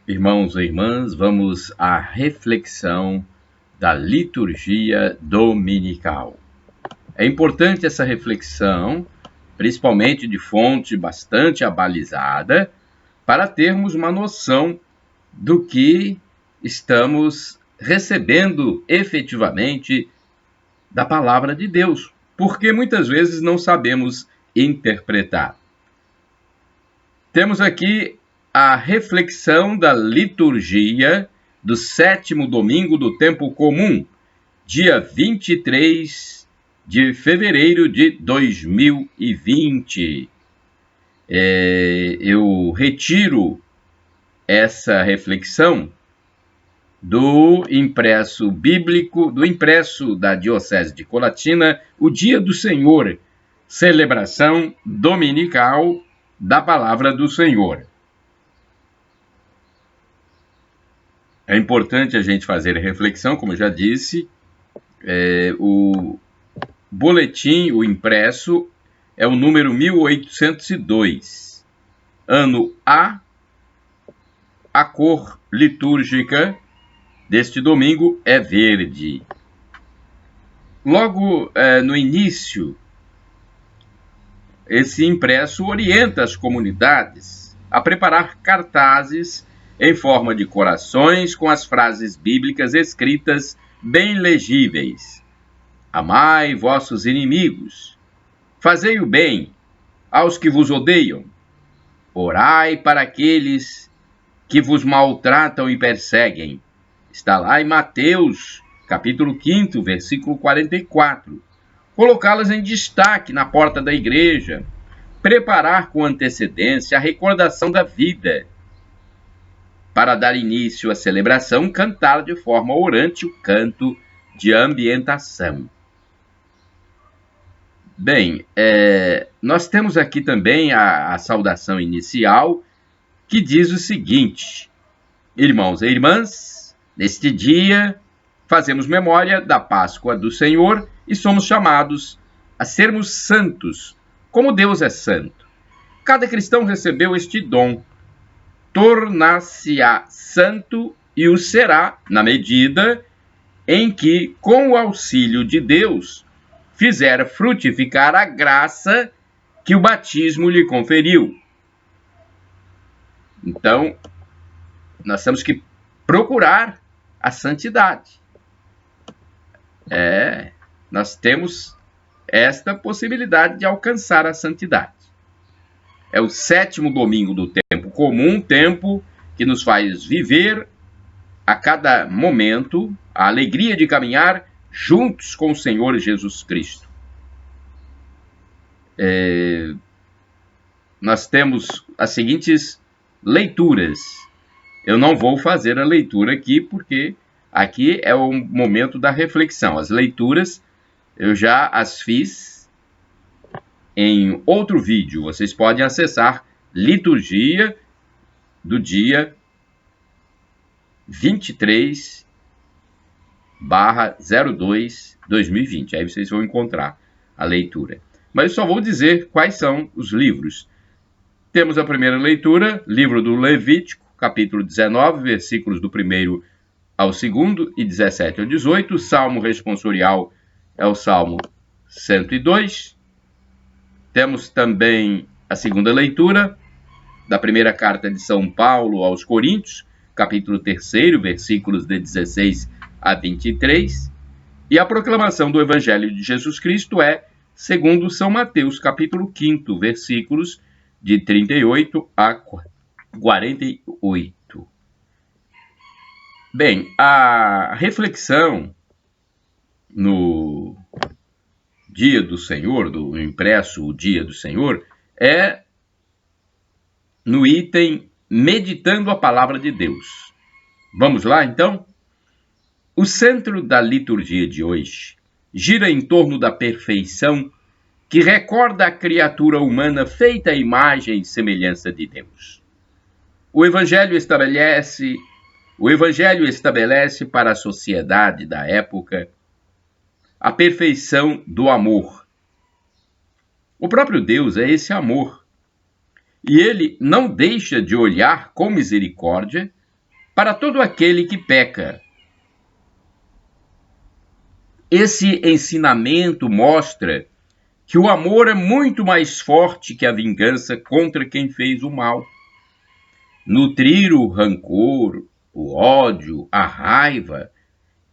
Irmãos e irmãs, vamos à reflexão da liturgia dominical. É importante essa reflexão, principalmente de fonte bastante abalizada, para termos uma noção do que estamos recebendo efetivamente da palavra de Deus, porque muitas vezes não sabemos interpretar. Temos aqui a reflexão da liturgia do 7º domingo do tempo comum, dia 23 de fevereiro de 2020. Eu retiro essa reflexão do impresso bíblico, do impresso da Diocese de Colatina, o Dia do Senhor, celebração dominical da Palavra do Senhor. É importante a gente fazer a reflexão, como eu já disse, o boletim, o impresso, é o número 1802. Ano A, a cor litúrgica deste domingo é verde. Logo no início, esse impresso orienta as comunidades a preparar cartazes em forma de corações com as frases bíblicas escritas bem legíveis. Amai vossos inimigos, fazei o bem aos que vos odeiam, orai para aqueles que vos maltratam e perseguem. Está lá em Mateus, capítulo 5, versículo 44. Colocá-las em destaque na porta da igreja, preparar com antecedência a recordação da vida. Para dar início à celebração, cantar de forma orante o canto de ambientação. Bem, nós temos aqui também a saudação inicial, que diz o seguinte: irmãos e irmãs, neste dia fazemos memória da Páscoa do Senhor e somos chamados a sermos santos, como Deus é santo. Cada cristão recebeu este dom, tornar-se-á santo e o será na medida em que, com o auxílio de Deus, fizer frutificar a graça que o batismo lhe conferiu. Então, nós temos que procurar a santidade. Nós temos esta possibilidade de alcançar a santidade. É o 7º domingo do tempo comum, tempo que nos faz viver a cada momento a alegria de caminhar juntos com o Senhor Jesus Cristo. Nós temos as seguintes leituras. Eu não vou fazer a leitura aqui, porque aqui é o momento da reflexão. As leituras eu já as fiz em outro vídeo. Vocês podem acessar liturgia do dia 23/02/2020. Aí vocês vão encontrar a leitura. Mas eu só vou dizer quais são os livros. Temos a primeira leitura, livro do Levítico, capítulo 19, versículos do 1º ao 2º e 17 ao 18. O salmo responsorial é o Salmo 102. Temos também a segunda leitura da primeira carta de São Paulo aos Coríntios, capítulo 3, versículos de 16 a 23. E a proclamação do Evangelho de Jesus Cristo é segundo São Mateus, capítulo 5, versículos de 38 a 48. Bem, a reflexão no Dia do Senhor, do impresso o Dia do Senhor, é no item Meditando a Palavra de Deus. Vamos lá, então? O centro da liturgia de hoje gira em torno da perfeição que recorda a criatura humana feita à imagem e semelhança de Deus. O Evangelho estabelece para a sociedade da época a perfeição do amor. O próprio Deus é esse amor, e ele não deixa de olhar com misericórdia para todo aquele que peca. Esse ensinamento mostra que o amor é muito mais forte que a vingança contra quem fez o mal. Nutrir o rancor, o ódio, a raiva,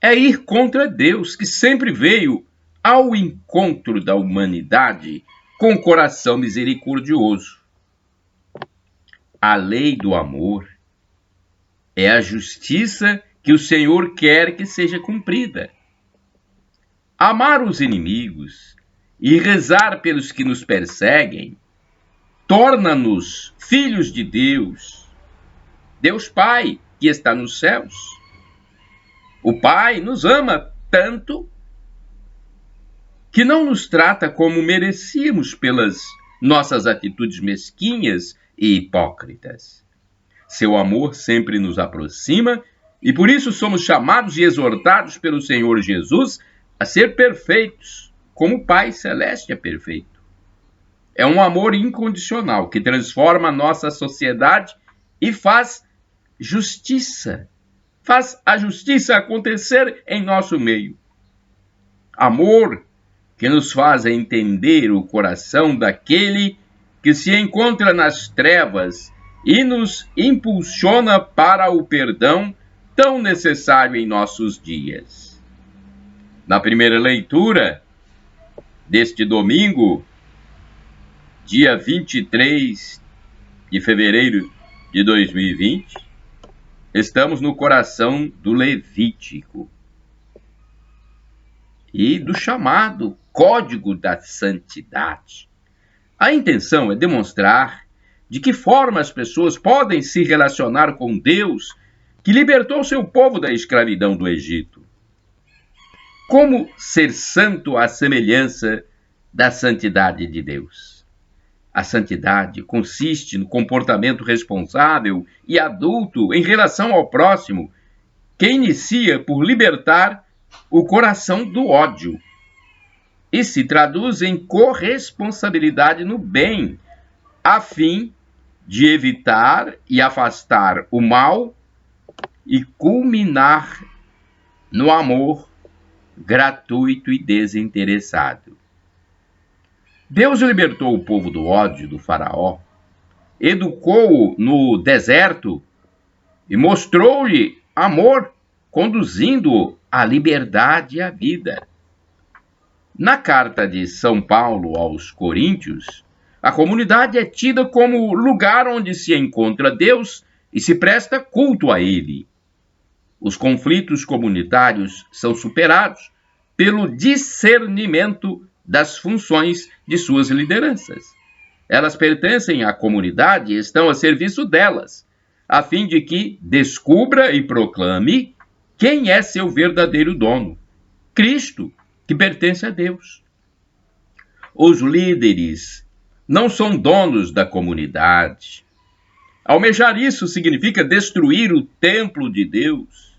é ir contra Deus, que sempre veio ao encontro da humanidade com coração misericordioso. A lei do amor é a justiça que o Senhor quer que seja cumprida. Amar os inimigos e rezar pelos que nos perseguem torna-nos filhos de Deus, Deus Pai que está nos céus. O Pai nos ama tanto que não nos trata como merecíamos pelas nossas atitudes mesquinhas e hipócritas. Seu amor sempre nos aproxima e por isso somos chamados e exortados pelo Senhor Jesus a ser perfeitos, como o Pai Celeste é perfeito. É um amor incondicional que transforma a nossa sociedade e faz justiça. Faz a justiça acontecer em nosso meio. Amor que nos faz entender o coração daquele que se encontra nas trevas e nos impulsiona para o perdão tão necessário em nossos dias. Na primeira leitura deste domingo, dia 23 de fevereiro de 2020, estamos no coração do Levítico e do chamado Código da Santidade. A intenção é demonstrar de que forma as pessoas podem se relacionar com Deus, que libertou seu povo da escravidão do Egito. Como ser santo à semelhança da santidade de Deus? A santidade consiste no comportamento responsável e adulto em relação ao próximo, que inicia por libertar o coração do ódio e se traduz em corresponsabilidade no bem, a fim de evitar e afastar o mal e culminar no amor gratuito e desinteressado. Deus libertou o povo do ódio do faraó, educou-o no deserto e mostrou-lhe amor, conduzindo-o à liberdade e à vida. Na carta de São Paulo aos Coríntios, a comunidade é tida como lugar onde se encontra Deus e se presta culto a Ele. Os conflitos comunitários são superados pelo discernimento das funções de suas lideranças. Elas pertencem à comunidade e estão a serviço delas, a fim de que descubra e proclame quem é seu verdadeiro dono, Cristo, que pertence a Deus. Os líderes não são donos da comunidade. Almejar isso significa destruir o templo de Deus.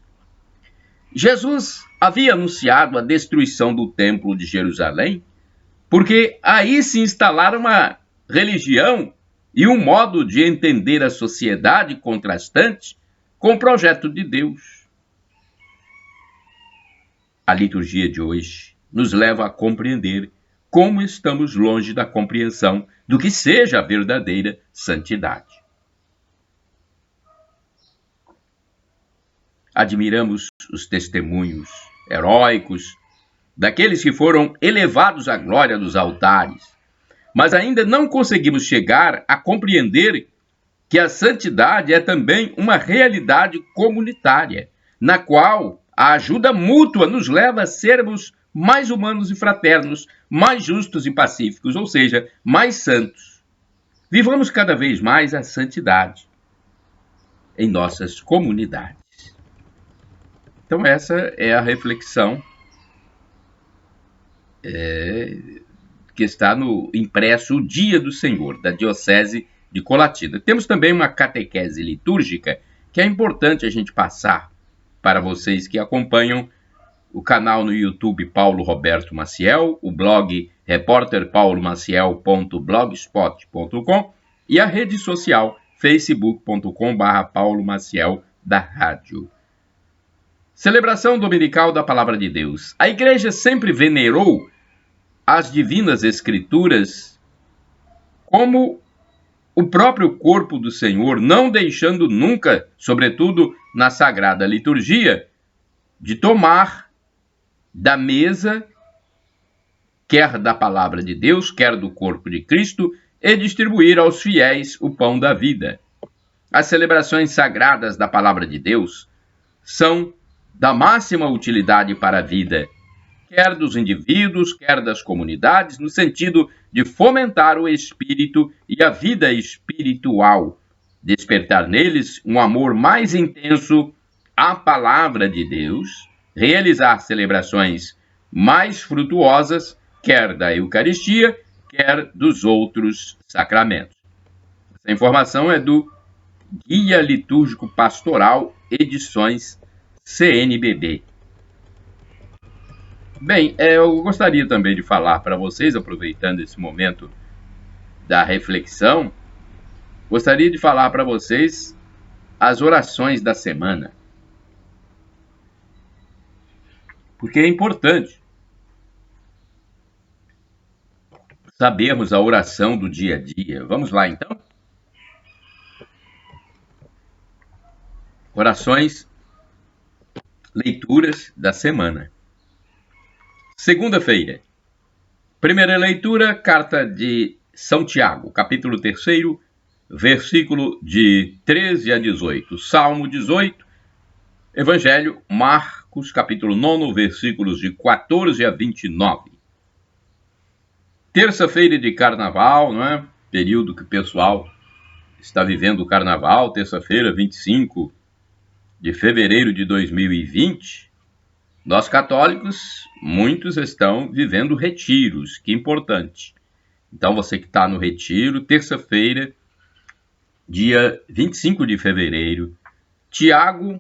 Jesus havia anunciado a destruição do templo de Jerusalém, porque aí se instalara uma religião e um modo de entender a sociedade contrastante com o projeto de Deus. A liturgia de hoje nos leva a compreender como estamos longe da compreensão do que seja a verdadeira santidade. Admiramos os testemunhos heróicos daqueles que foram elevados à glória dos altares, mas ainda não conseguimos chegar a compreender que a santidade é também uma realidade comunitária, na qual a ajuda mútua nos leva a sermos mais humanos e fraternos, mais justos e pacíficos, ou seja, mais santos. Vivamos cada vez mais a santidade em nossas comunidades. Então essa é a reflexão que está no impresso O Dia do Senhor, da Diocese de Colatina. Temos também uma catequese litúrgica que é importante a gente passar para vocês que acompanham o canal no YouTube Paulo Roberto Maciel, o blog repórterpaulomaciel.blogspot.com e a rede social facebook.com/paulomaciel da rádio. Celebração dominical da Palavra de Deus. A Igreja sempre venerou as Divinas Escrituras como o próprio corpo do Senhor, não deixando nunca, sobretudo na Sagrada Liturgia, de tomar da mesa, quer da Palavra de Deus, quer do corpo de Cristo, e distribuir aos fiéis o pão da vida. As celebrações sagradas da Palavra de Deus são da máxima utilidade para a vida, quer dos indivíduos, quer das comunidades, no sentido de fomentar o espírito e a vida espiritual, despertar neles um amor mais intenso à Palavra de Deus, realizar celebrações mais frutuosas, quer da Eucaristia, quer dos outros sacramentos. Essa informação é do Guia Litúrgico Pastoral, edições CNBB. Bem, eu gostaria também de falar para vocês, aproveitando esse momento da reflexão, gostaria de falar para vocês as orações da semana. Porque é importante sabermos a oração do dia a dia. Vamos lá, então? Orações, leituras da semana. Segunda-feira. Primeira leitura, carta de São Tiago, capítulo 3º, versículo de 13 a 18. Salmo 18, Evangelho, Marcos, capítulo 9, versículos de 14 a 29. Terça-feira de Carnaval, não é? Período que o pessoal está vivendo o Carnaval, terça-feira, 25 de fevereiro de 2020. Nós católicos, muitos estão vivendo retiros, que importante. Então você que está no retiro, terça-feira, dia 25 de fevereiro, Tiago,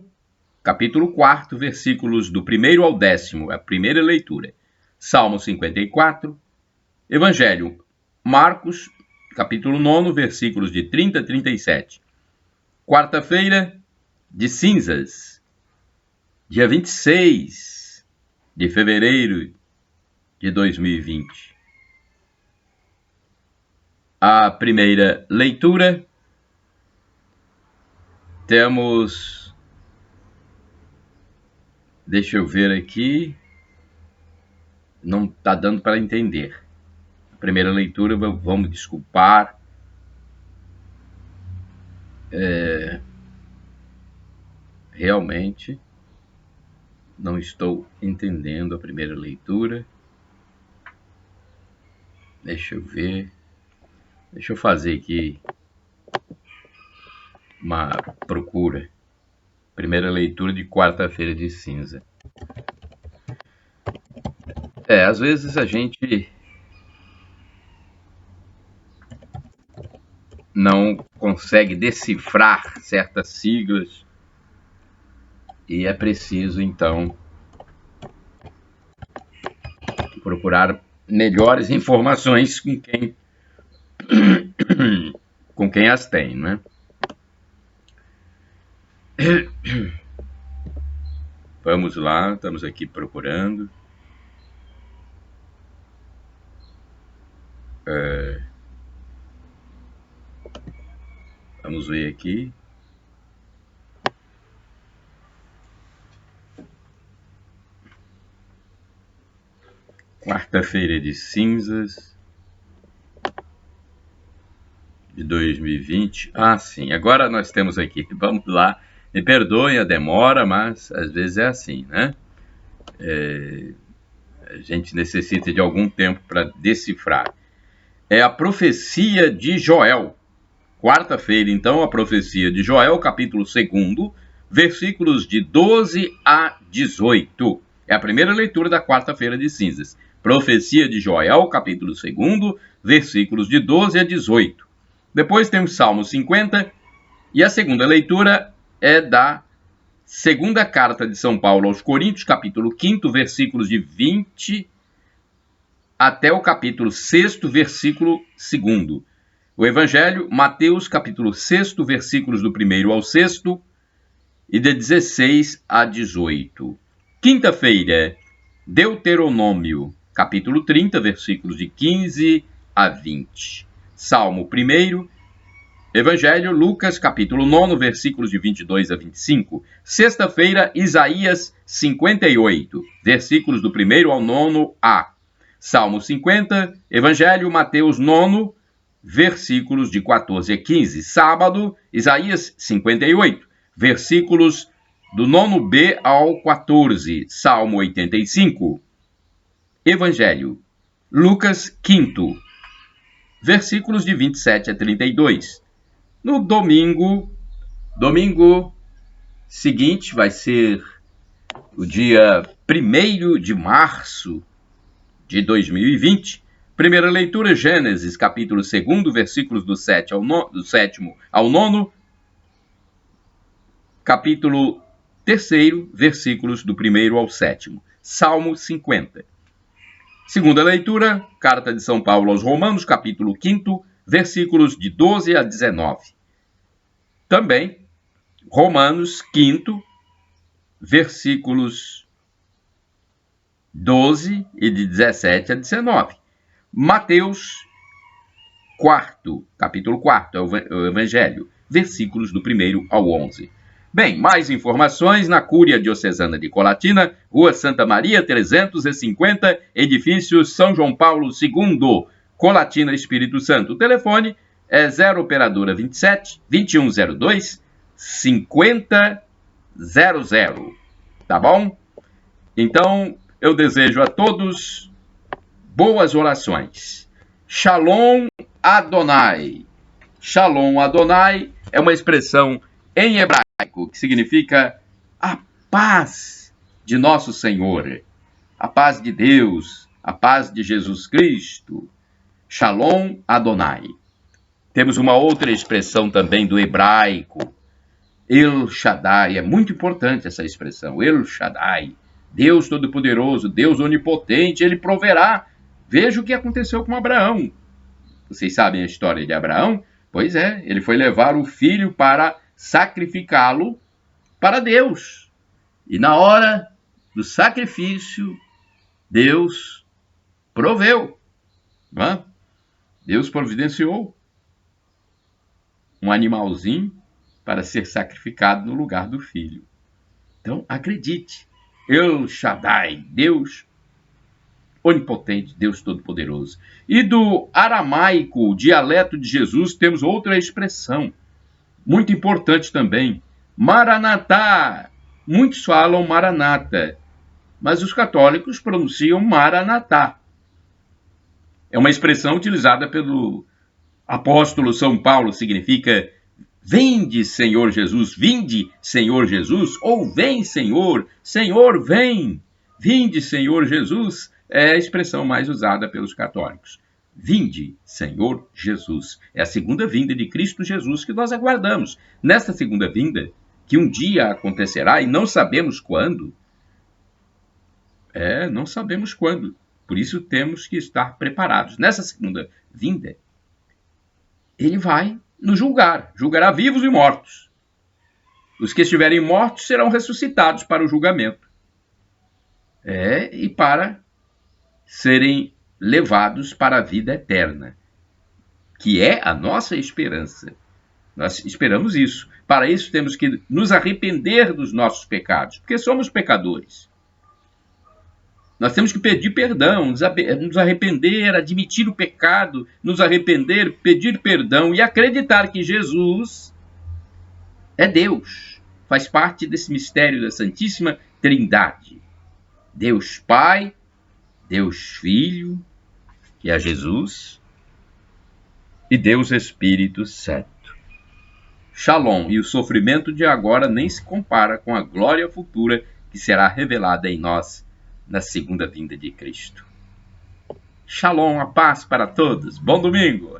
capítulo 4, versículos do 1º ao 10º, a primeira leitura. Salmo 54, Evangelho, Marcos, capítulo 9, versículos de 30 a 37. Quarta-feira de cinzas, dia 26 de fevereiro de 2020. A primeira leitura, temos, deixa eu ver aqui, não está dando para entender. A primeira leitura, vamos desculpar, realmente não estou entendendo a primeira leitura. Deixa eu ver. Deixa eu fazer aqui uma procura. Primeira leitura de quarta-feira de cinza. Às vezes a gente não consegue decifrar certas siglas e é preciso, então, procurar melhores informações com quem as tem, né? Vamos lá, estamos aqui procurando. Vamos ver aqui. Quarta-feira de cinzas de 2020. Ah, sim. Agora nós temos aqui. Vamos lá. Me perdoem a demora, mas às vezes é assim, né? A gente necessita de algum tempo para decifrar. É a profecia de Joel. Quarta-feira, então, a profecia de Joel, capítulo 2, versículos de 12 a 18. É a primeira leitura da quarta-feira de cinzas. Profecia de Joel, capítulo 2, versículos de 12 a 18. Depois temos Salmo 50, e a segunda leitura é da segunda carta de São Paulo aos Coríntios, capítulo 5, versículos de 20 até o capítulo 6, versículo 2. O Evangelho, Mateus, capítulo 6, versículos do 1º ao 6º, e de 16 a 18. Quinta-feira, Deuteronômio, capítulo 30, versículos de 15 a 20. Salmo 1, Evangelho, Lucas, capítulo 9, versículos de 22 a 25. Sexta-feira, Isaías 58, versículos do 1 ao 9a. Salmo 50, Evangelho, Mateus 9, versículos de 14 a 15. Sábado, Isaías 58, versículos do 9b ao 14. Salmo 85. Evangelho, Lucas 5, versículos de 27 a 32. No domingo seguinte, vai ser o dia 1º de março de 2020. Primeira leitura, Gênesis, capítulo 2, versículos do 7 ao 9. Capítulo 3, versículos do 1 ao 7. Salmo 50. Segunda leitura, Carta de São Paulo aos Romanos, capítulo 5, versículos de 12 a 19. Também, Romanos 5, versículos 12 e de 17 a 19. Mateus 4, capítulo 4, é o Evangelho, versículos do 1 ao 11. Bem, mais informações na Cúria Diocesana de Colatina, Rua Santa Maria, 350, edifício São João Paulo II, Colatina, Espírito Santo. O telefone é 0 operadora 27 2102 5000. Tá bom? Então, eu desejo a todos boas orações. Shalom Adonai. Shalom Adonai é uma expressão em hebraico que significa a paz de nosso Senhor, a paz de Deus, a paz de Jesus Cristo. Shalom Adonai. Temos uma outra expressão também do hebraico, El Shaddai. É muito importante essa expressão, El Shaddai. Deus Todo-Poderoso, Deus Onipotente, Ele proverá. Veja o que aconteceu com Abraão. Vocês sabem a história de Abraão? Pois é, ele foi levar o filho para sacrificá-lo para Deus. E na hora do sacrifício, Deus proveu. Não é? Deus providenciou um animalzinho para ser sacrificado no lugar do filho. Então, acredite. El Shaddai, Deus Onipotente, Deus Todo-Poderoso. E do aramaico, o dialeto de Jesus, temos outra expressão, muito importante também. Maranatá. Muitos falam Maranata, mas os católicos pronunciam Maranatá. É uma expressão utilizada pelo apóstolo São Paulo, significa vinde, Senhor Jesus, vinde, Senhor Jesus, ou vem, Senhor, Senhor, vem, vinde, Senhor Jesus, é a expressão mais usada pelos católicos. Vinde, Senhor Jesus. É a segunda vinda de Cristo Jesus que nós aguardamos. Nesta segunda vinda, que um dia acontecerá e não sabemos quando, não sabemos quando. Por isso temos que estar preparados. Nessa segunda vinda, ele vai nos julgará vivos e mortos. Os que estiverem mortos serão ressuscitados para o julgamento. E para serem levados para a vida eterna, que é a nossa esperança. Nós esperamos isso. Para isso temos que nos arrepender dos nossos pecados, porque somos pecadores. Nós temos que pedir perdão, nos arrepender, admitir o pecado, nos arrepender, pedir perdão e acreditar que Jesus é Deus. Faz parte desse mistério da Santíssima Trindade. Deus Pai, Deus Filho, que é Jesus, e Deus Espírito Santo. Shalom, e o sofrimento de agora nem se compara com a glória futura que será revelada em nós na segunda vinda de Cristo. Shalom, a paz para todos. Bom domingo!